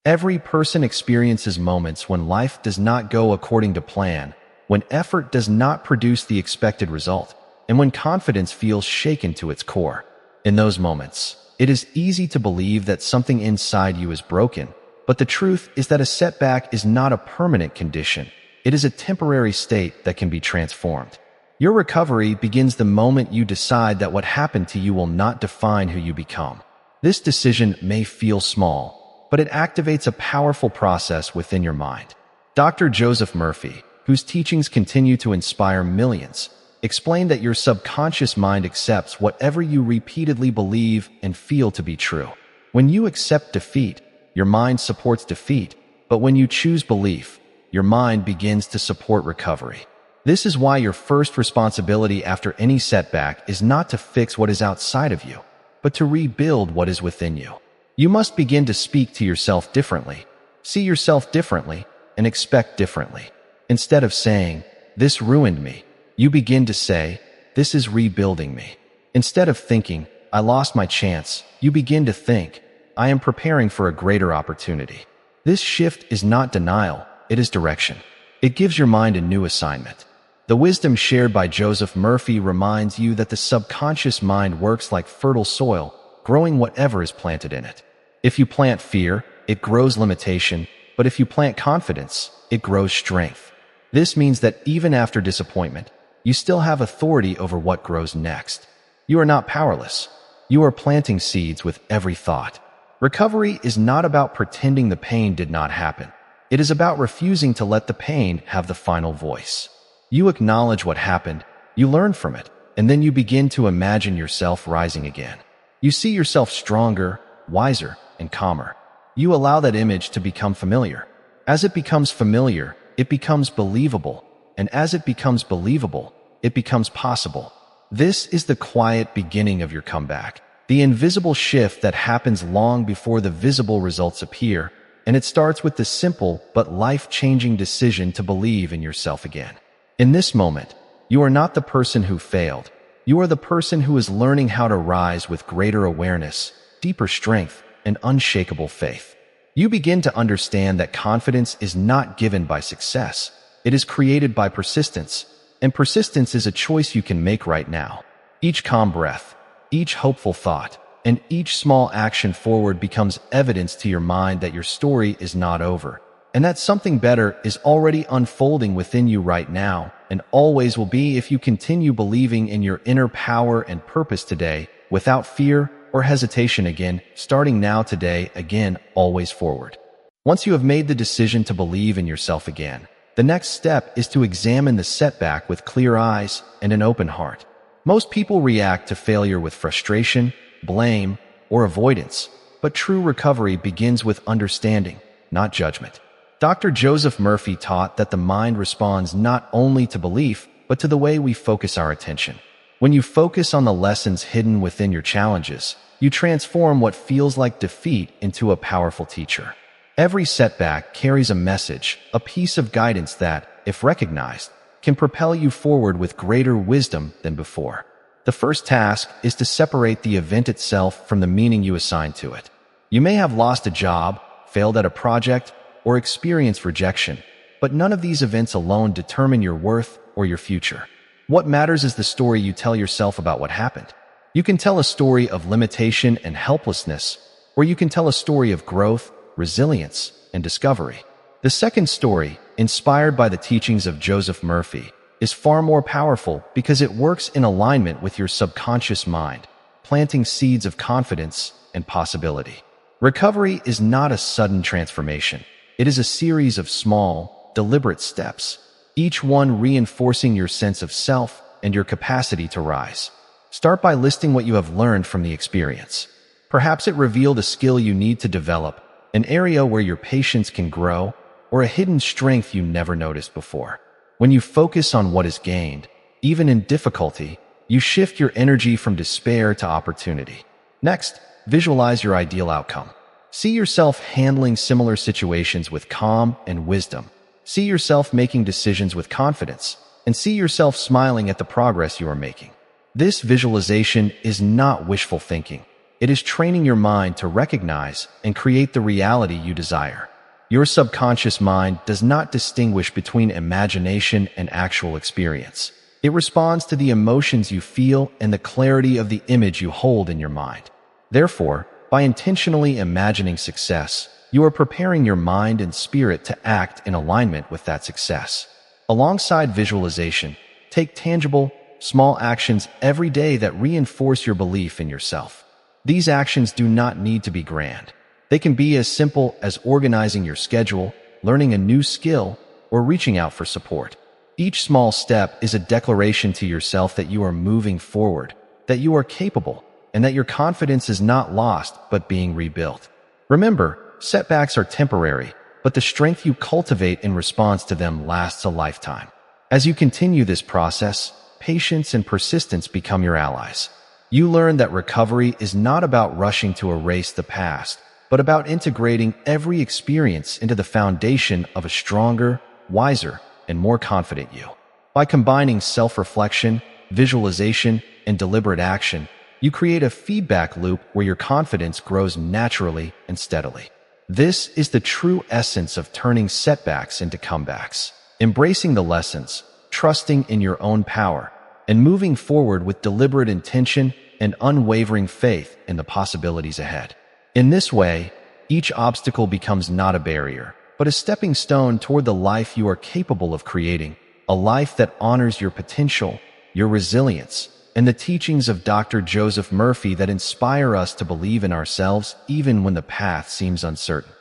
Every person experiences moments when life does not go according to plan, when effort does not produce the expected result, and when confidence feels shaken to its core. In those moments, it is easy to believe that something inside you is broken, but the truth is that a setback is not a permanent condition. It is a temporary state that can be transformed. Your recovery begins the moment you decide that what happened to you will not define who you become. This decision may feel small, but it activates a powerful process within your mind. Dr. Joseph Murphy, whose teachings continue to inspire millions, explained that your subconscious mind accepts whatever you repeatedly believe and feel to be true. When you accept defeat, your mind supports defeat, but when you choose belief, your mind begins to support recovery. This is why your first responsibility after any setback is not to fix what is outside of you, but to rebuild what is within you. You must begin to speak to yourself differently, see yourself differently, and expect differently. Instead of saying, "This ruined me," you begin to say, "This is rebuilding me." Instead of thinking, "I lost my chance," you begin to think, "I am preparing for a greater opportunity." This shift is not denial, it is direction. It gives your mind a new assignment. The wisdom shared by Joseph Murphy reminds you that the subconscious mind works like fertile soil, growing whatever is planted in it. If you plant fear, it grows limitation, but if you plant confidence, it grows strength. This means that even after disappointment, you still have authority over what grows next. You are not powerless. You are planting seeds with every thought. Recovery is not about pretending the pain did not happen. It is about refusing to let the pain have the final voice. You acknowledge what happened, you learn from it, and then you begin to imagine yourself rising again. You see yourself stronger, wiser, and calmer. You allow that image to become familiar. As it becomes familiar, it becomes believable, and as it becomes believable, it becomes possible. This is the quiet beginning of your comeback, the invisible shift that happens long before the visible results appear, and it starts with the simple but life-changing decision to believe in yourself again. In this moment, you are not the person who failed. You are the person who is learning how to rise with greater awareness, deeper strength, and unshakable faith. You begin to understand that confidence is not given by success. It is created by persistence, and persistence is a choice you can make right now. Each calm breath, each hopeful thought, and each small action forward becomes evidence to your mind that your story is not over, and that something better is already unfolding within you right now, and always will be if you continue believing in your inner power and purpose today, without fear or hesitation again, starting now today, again, always forward. Once you have made the decision to believe in yourself again, the next step is to examine the setback with clear eyes and an open heart. Most people react to failure with frustration, blame, or avoidance, but true recovery begins with understanding, not judgment. Dr. Joseph Murphy taught that the mind responds not only to belief, but to the way we focus our attention. When you focus on the lessons hidden within your challenges, you transform what feels like defeat into a powerful teacher. Every setback carries a message, a piece of guidance that, if recognized, can propel you forward with greater wisdom than before. The first task is to separate the event itself from the meaning you assign to it. You may have lost a job, failed at a project, or experienced rejection, but none of these events alone determine your worth or your future. What matters is the story you tell yourself about what happened. You can tell a story of limitation and helplessness, or you can tell a story of growth, resilience, and discovery. The second story, inspired by the teachings of Joseph Murphy, is far more powerful because it works in alignment with your subconscious mind, planting seeds of confidence and possibility. Recovery is not a sudden transformation. It is a series of small, deliberate steps, each one reinforcing your sense of self and your capacity to rise. Start by listing what you have learned from the experience. Perhaps it revealed a skill you need to develop, an area where your patience can grow, or a hidden strength you never noticed before. When you focus on what is gained, even in difficulty, you shift your energy from despair to opportunity. Next, visualize your ideal outcome. See yourself handling similar situations with calm and wisdom. See yourself making decisions with confidence, and see yourself smiling at the progress you are making. This visualization is not wishful thinking. It is training your mind to recognize and create the reality you desire. Your subconscious mind does not distinguish between imagination and actual experience. It responds to the emotions you feel and the clarity of the image you hold in your mind. Therefore, by intentionally imagining success, you are preparing your mind and spirit to act in alignment with that success. Alongside visualization, take tangible, small actions every day that reinforce your belief in yourself. These actions do not need to be grand. They can be as simple as organizing your schedule, learning a new skill, or reaching out for support. Each small step is a declaration to yourself that you are moving forward, that you are capable, and that your confidence is not lost but being rebuilt. Remember, setbacks are temporary, but the strength you cultivate in response to them lasts a lifetime. As you continue this process, patience and persistence become your allies. You learn that recovery is not about rushing to erase the past, but about integrating every experience into the foundation of a stronger, wiser, and more confident you. By combining self-reflection, visualization, and deliberate action, you create a feedback loop where your confidence grows naturally and steadily. This is the true essence of turning setbacks into comebacks, embracing the lessons, trusting in your own power, and moving forward with deliberate intention and unwavering faith in the possibilities ahead. In this way, each obstacle becomes not a barrier, but a stepping stone toward the life you are capable of creating, a life that honors your potential, your resilience, and the teachings of Dr. Joseph Murphy that inspire us to believe in ourselves even when the path seems uncertain.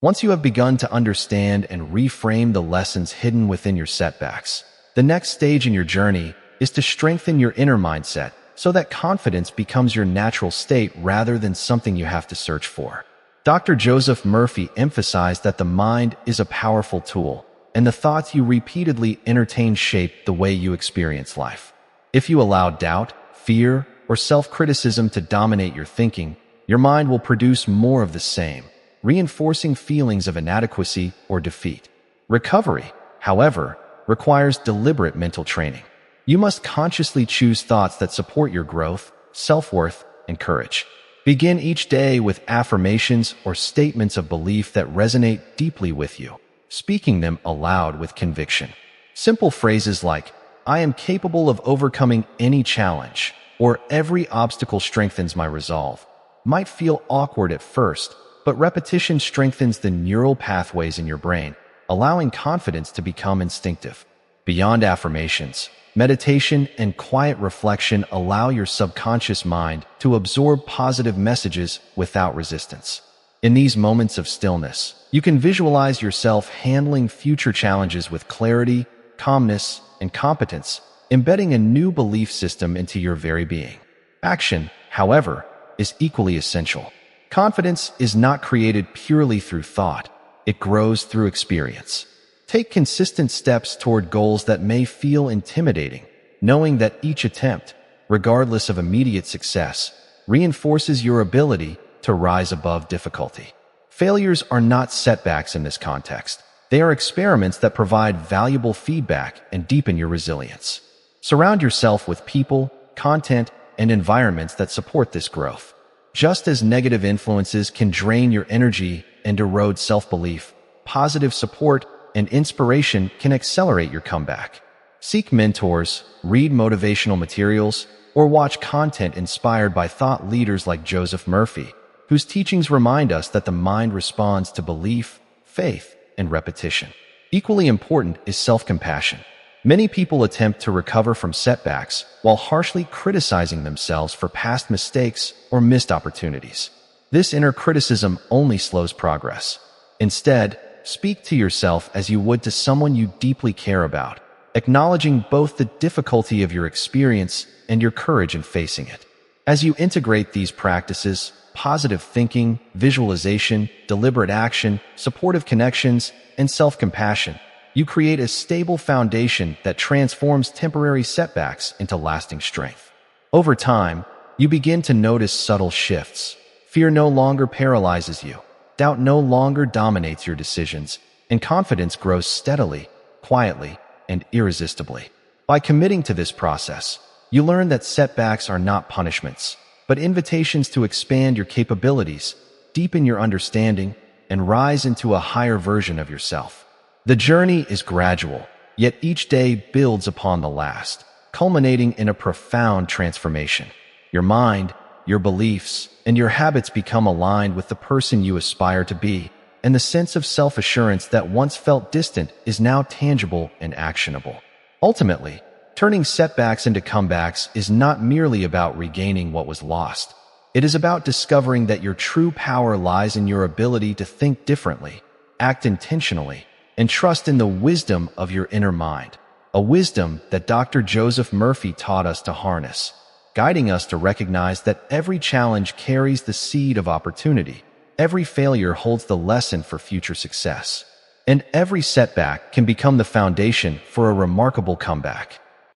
Once you have begun to understand and reframe the lessons hidden within your setbacks, the next stage in your journey is to strengthen your inner mindset so that confidence becomes your natural state rather than something you have to search for. Dr. Joseph Murphy emphasized that the mind is a powerful tool, and the thoughts you repeatedly entertain shape the way you experience life. If you allow doubt, fear, or self-criticism to dominate your thinking, your mind will produce more of the same, reinforcing feelings of inadequacy or defeat. Recovery, however, requires deliberate mental training. You must consciously choose thoughts that support your growth, self-worth, and courage. Begin each day with affirmations or statements of belief that resonate deeply with you, speaking them aloud with conviction. Simple phrases like, "I am capable of overcoming any challenge," or "every obstacle strengthens my resolve," might feel awkward at first, but repetition strengthens the neural pathways in your brain, allowing confidence to become instinctive. Beyond affirmations, meditation and quiet reflection allow your subconscious mind to absorb positive messages without resistance. In these moments of stillness, you can visualize yourself handling future challenges with clarity, calmness, and competence, embedding a new belief system into your very being. Action, however, is equally essential. Confidence is not created purely through thought. It grows through experience. Take consistent steps toward goals that may feel intimidating, knowing that each attempt, regardless of immediate success, reinforces your ability to rise above difficulty. Failures are not setbacks in this context. They are experiments that provide valuable feedback and deepen your resilience. Surround yourself with people, content, and environments that support this growth. Just as negative influences can drain your energy and erode self-belief, positive support and inspiration can accelerate your comeback. Seek mentors, read motivational materials, or watch content inspired by thought leaders like Joseph Murphy, whose teachings remind us that the mind responds to belief, faith, and repetition. Equally important is self-compassion. Many people attempt to recover from setbacks while harshly criticizing themselves for past mistakes or missed opportunities. This inner criticism only slows progress. Instead, speak to yourself as you would to someone you deeply care about, acknowledging both the difficulty of your experience and your courage in facing it. As you integrate these practices, positive thinking, visualization, deliberate action, supportive connections, and self-compassion, you create a stable foundation that transforms temporary setbacks into lasting strength. Over time, you begin to notice subtle shifts. Fear no longer paralyzes you. Doubt no longer dominates your decisions, and confidence grows steadily, quietly, and irresistibly. By committing to this process, you learn that setbacks are not punishments. but invitations to expand your capabilities, deepen your understanding, and rise into a higher version of yourself. The journey is gradual, yet each day builds upon the last, culminating in a profound transformation. Your mind, your beliefs, and your habits become aligned with the person you aspire to be, and the sense of self-assurance that once felt distant is now tangible and actionable. Ultimately, turning setbacks into comebacks is not merely about regaining what was lost. It is about discovering that your true power lies in your ability to think differently, act intentionally, and trust in the wisdom of your inner mind, a wisdom that Dr. Joseph Murphy taught us to harness, guiding us to recognize that every challenge carries the seed of opportunity, every failure holds the lesson for future success, and every setback can become the foundation for a remarkable comeback.